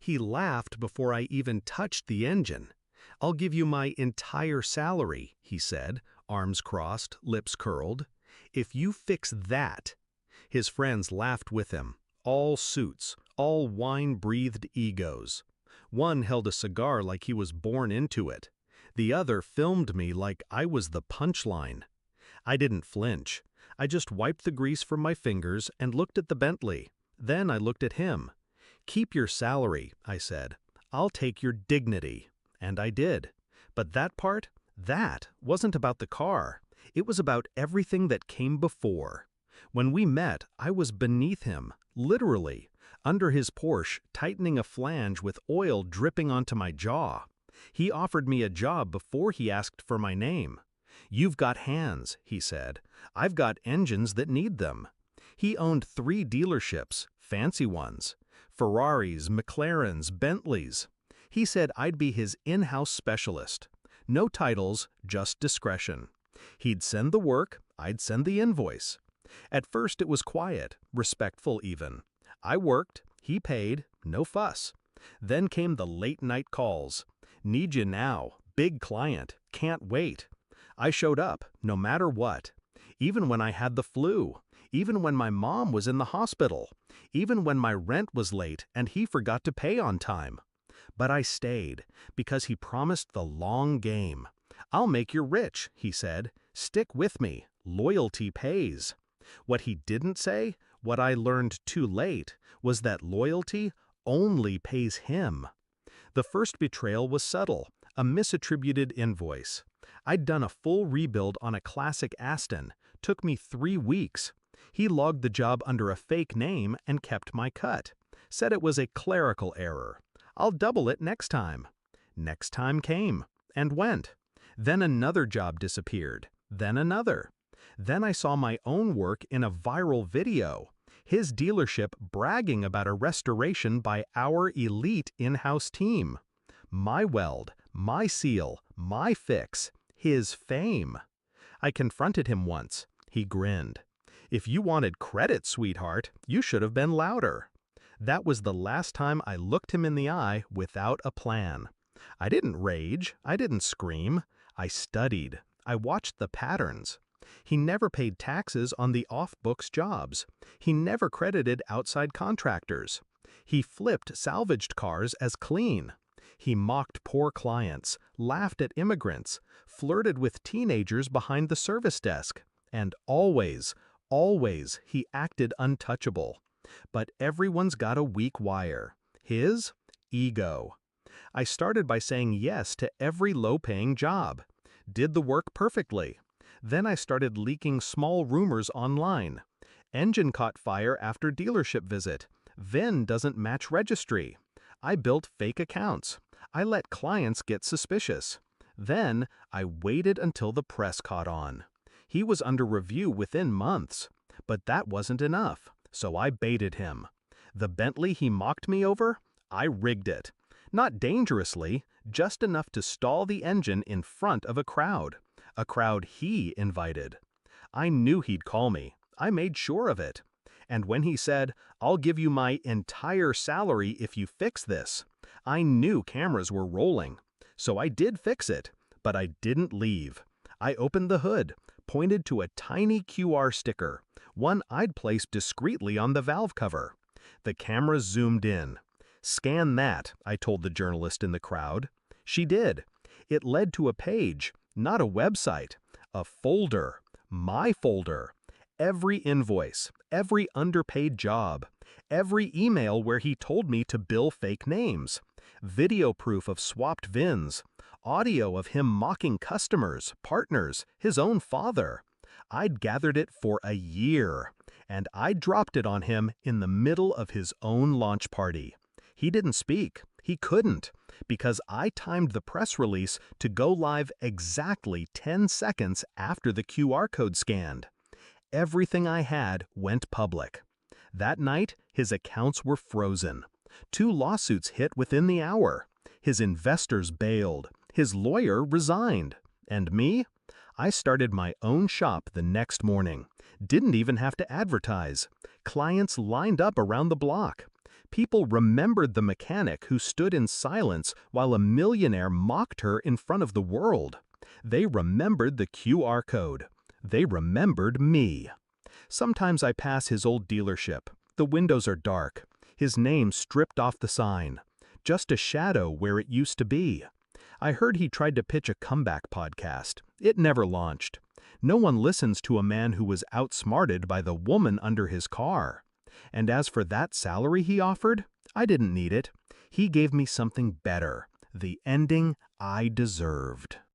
He laughed before I even touched the engine. "I'll give you my entire salary," he said, arms crossed, lips curled. "If you fix that." His friends laughed with him, all suits, all wine-breathed egos. One held a cigar like he was born into it. The other filmed me like I was the punchline. I didn't flinch. I just wiped the grease from my fingers and looked at the Bentley. Then I looked at him. "Keep your salary," I said. "I'll take your dignity." And I did. But that wasn't about the car. It was about everything that came before. When we met, I was beneath him, literally, under his Porsche, tightening a flange with oil dripping onto my jaw. He offered me a job before he asked for my name. "You've got hands," he said. "I've got engines that need them." He owned 3 dealerships, fancy ones. Ferraris, McLarens, Bentleys. He said I'd be his in-house specialist. No titles, just discretion. He'd send the work, I'd send the invoice. At first it was quiet, respectful even. I worked, he paid, no fuss. Then came the late-night calls. "Need you now, big client, can't wait." I showed up, no matter what. Even when I had the flu. Even when my mom was in the hospital. Even when my rent was late and he forgot to pay on time. But I stayed, because he promised the long game. "I'll make you rich," he said. "Stick with me. Loyalty pays." What he didn't say, what I learned too late, was that loyalty only pays him. The first betrayal was subtle, a misattributed invoice. I'd done a full rebuild on a classic Aston. Took me 3 weeks. He logged the job under a fake name and kept my cut. Said it was a clerical error. "I'll double it next time." Next time came and went. Then another job disappeared. Then another. Then I saw my own work in a viral video. His dealership bragging about a restoration by our elite in-house team. My weld, my seal, my fix, his fame. I confronted him once. He grinned. "If you wanted credit, sweetheart, you should have been louder." That was the last time I looked him in the eye without a plan. I didn't rage. I didn't scream. I studied. I watched the patterns. He never paid taxes on the off-books jobs. He never credited outside contractors. He flipped salvaged cars as clean. He mocked poor clients, laughed at immigrants, flirted with teenagers behind the service desk, and always he acted untouchable. But everyone's got a weak wire. His? Ego. I started by saying yes to every low-paying job. Did the work perfectly. Then I started leaking small rumors online. Engine caught fire after dealership visit. VIN doesn't match registry. I built fake accounts. I let clients get suspicious. Then I waited until the press caught on. He was under review within months. But that wasn't enough, so I baited him. The Bentley he mocked me over? I rigged it. Not dangerously, just enough to stall the engine in front of a crowd he invited. I knew he'd call me. I made sure of it. And when he said, "I'll give you my entire salary if you fix this," I knew cameras were rolling. So I did fix it, but I didn't leave. I opened the hood, pointed to a tiny QR sticker, one I'd placed discreetly on the valve cover. The camera zoomed in. "Scan that," I told the journalist in the crowd. She did. It led to a page, not a website, a folder, my folder. Every invoice, every underpaid job, every email where he told me to bill fake names, video proof of swapped VINs, audio of him mocking customers, partners, his own father. I'd gathered it for a year, and I dropped it on him in the middle of his own launch party. He didn't speak. He couldn't, because I timed the press release to go live exactly 10 seconds after the QR code scanned. Everything I had went public. That night, his accounts were frozen. 2 lawsuits hit within the hour. His investors bailed. His lawyer resigned. And me? I started my own shop the next morning. Didn't even have to advertise. Clients lined up around the block. People remembered the mechanic who stood in silence while a millionaire mocked her in front of the world. They remembered the QR code. They remembered me. Sometimes I pass his old dealership. The windows are dark. His name stripped off the sign. Just a shadow where it used to be. I heard he tried to pitch a comeback podcast. It never launched. No one listens to a man who was outsmarted by the woman under his car. And as for that salary he offered, I didn't need it. He gave me something better, the ending I deserved.